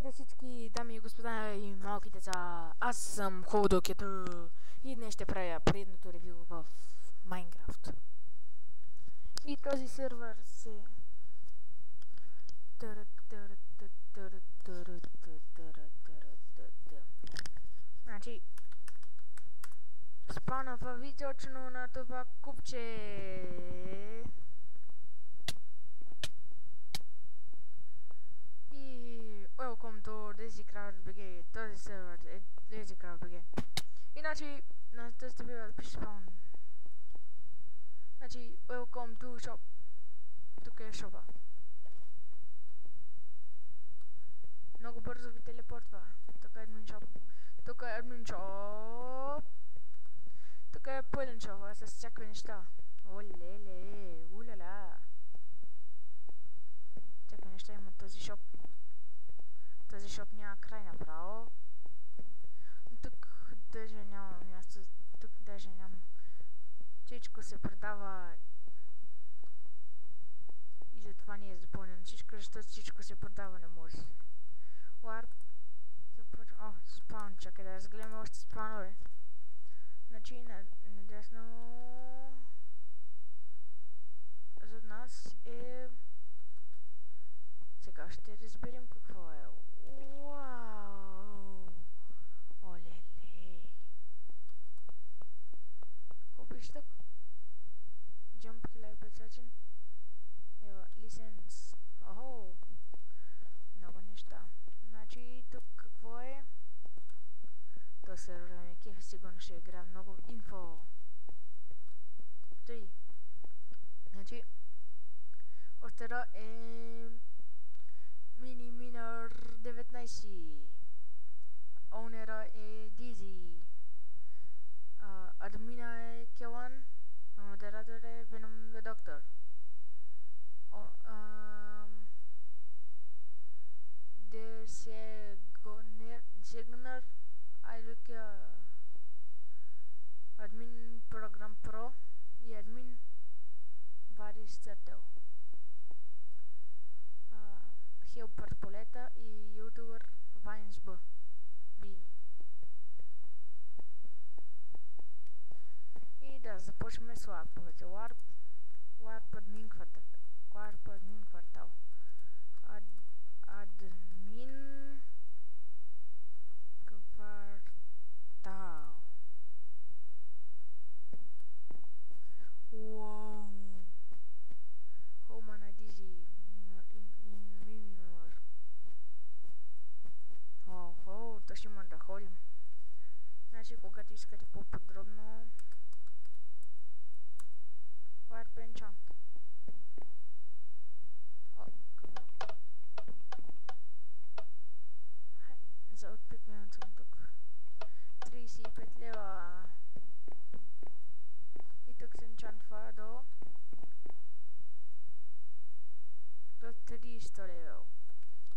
Здравейте всички дами и господа и малки деца. Аз съм Ходокето и днес ще правя предното ревю в Майнкрафт. И този сервер се... Значи... Спана точно на това купче. Welcome to LazyCraftBG. Този сервер е LazyCraftBG. Иначе на тази бива пише спаун. Значи, welcome to shop. Тук е шопа. Много бързо ви телепортва. Тук е admin shop. Тук е admin shop. Тук е пълен шоп, с всякакви неща. Олеле, уляля. Всякакви неща има този шоп. Този шоп няма край направо. Тук даже няма място. Тук даже няма. Всичко се продава. И затова не е запълнено всичко, защото всичко се продава не може. Warp. Започва. О, спаун. Чакай да разгледаме още спаунове. Значи надясно зад нас е... Сега ще разберем какво е. Уау! Олеле! Купиш тук? Jump 1500. Ева, лиценз. Охо! Много неща. Значи тук какво е? То сервер ми кефи, сигурно ще играя много инфо. Тъй. Значи, остера е Mini-Miner 19. Оунера е Дизи. Админа е Келан. Модератор е Venom the Doctor. Segner I look admin program pro и admin Баристъртел. Хелпър Полета и ютубър Вайнс Б. И да започнем с ларповете. Ларп админ квартал. Админ квартал. Wow. Home на Дизи. Охо, то ще има да ходим. Значи, когато искате по-подробно... Warp Enchant. О, какво? Хай, за от 5 минути съм тук. 35 лева. И тук се енчантва до 300 левел.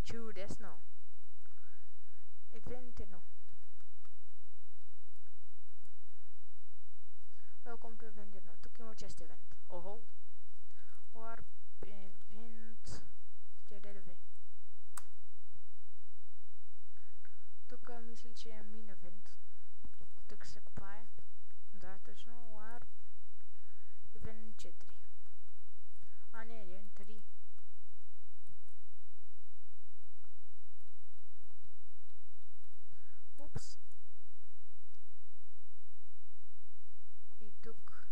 Чудесно. Event 1. Welcome to Event 1. Тук има чест евент. Охо. Warp Event 2. Тук мисля, че е Min Event. Тук се купае. Да, точно. Warp Event 4. А не, Event 3. Упс. И тук.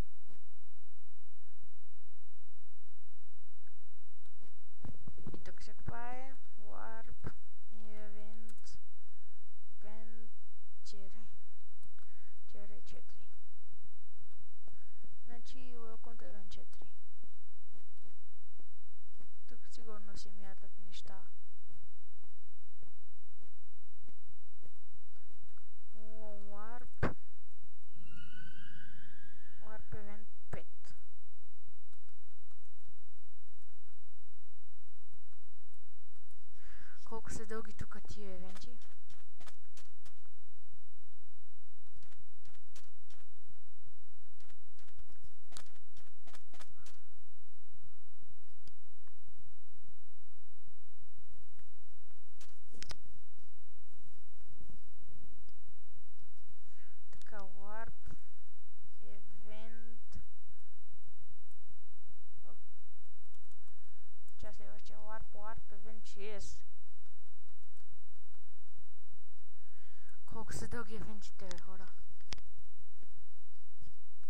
И тук се купае. Warp Event 4. Значи, welcome to Event 4. Тук сигурно се мятат неща. Warp Event 5. Колко са дълги тук тия евенти? Чиз. Колко са дълги евентите, бе, хора.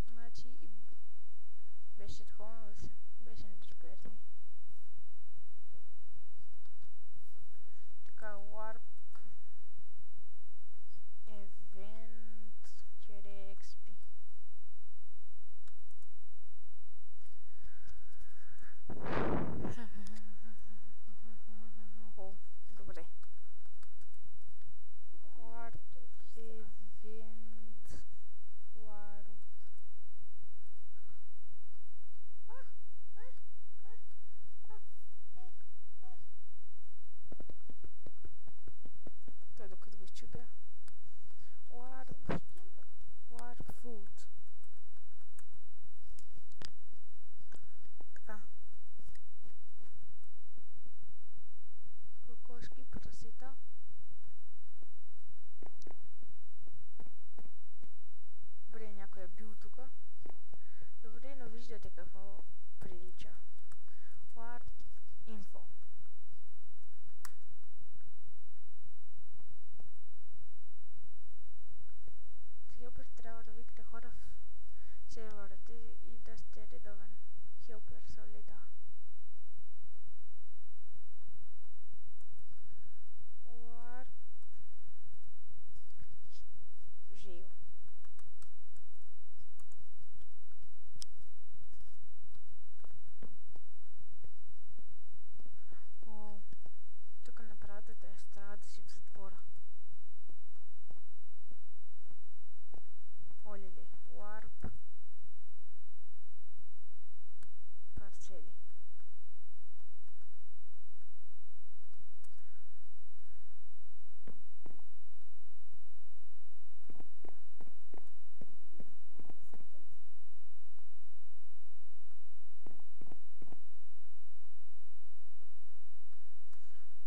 Значи и беше такова, беше нетърпетли. Така, Warp Event XP. О, добре. Warp Event Warp. Той докато го изчупя. Warp Food. Така. Кокошки, прасета. Добре, някой е бил тука. Добре, но виждате какво прилича. Warp Info. Хелпер трябва да викате хора в серверите и да сте редовен хелпер солида. Warp Geo. О, тук направо трябва да си в затвора. Олили, Warp парцели.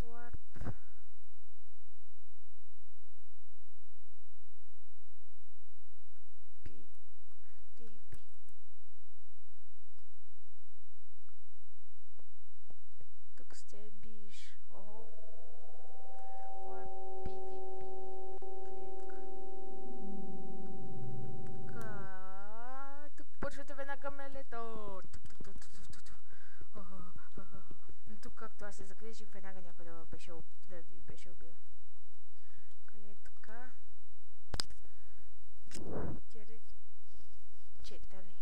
Warp PvP. Тук сте биш. О, Warp PvP клетка. Тук почвате веднага мелето. Тук както аз се заклежих, веднага някой да ви беше убил. Клетка. 4.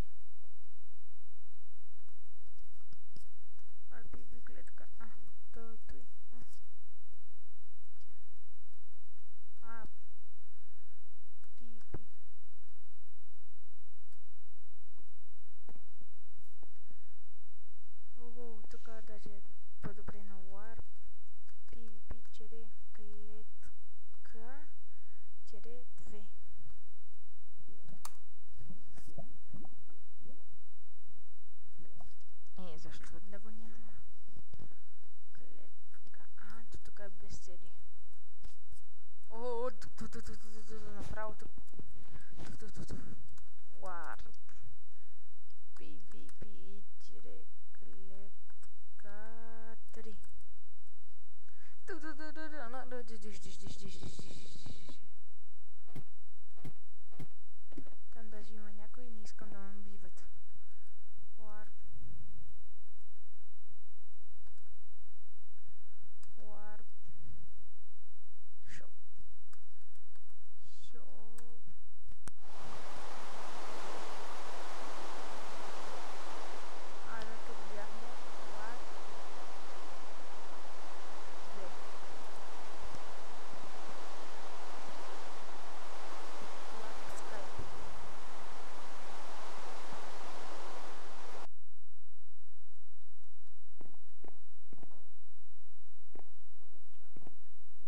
RPV клетка. Той. PvP. Ого, тук даже е подобрено. Warp PvP клетка 2. Защо да го няма? Клетка. Тук е без цели. О, направо тук. Warp PvP клетка 3. Там даже има някой, не искам да ме убиват. Warp Shop. Тук бяхме. Warp Skype.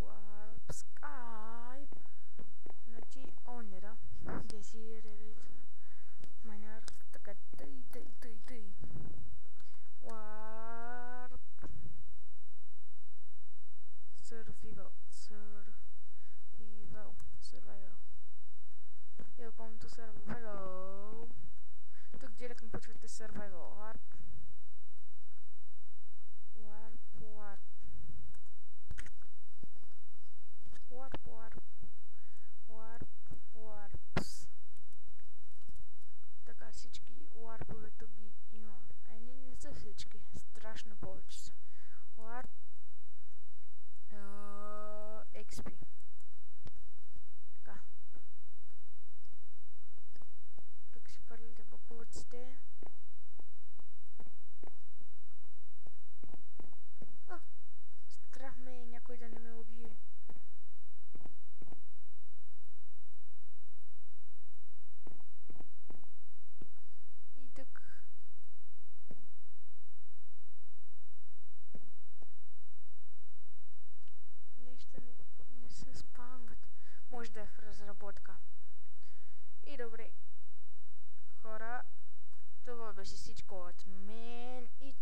Warp Skype. Значи онера. Desirelid Miner. Така тъй. Warp Survival. Welcome to Survival. Тук директно почвате Survival. Warp. XP. Така. Тук си пърлите бакулците. Страх ме е някой да не ме убие. И тук. Нещо не се спамват. Може да е в разработка. И добре. Хора, това беше всичко от мен и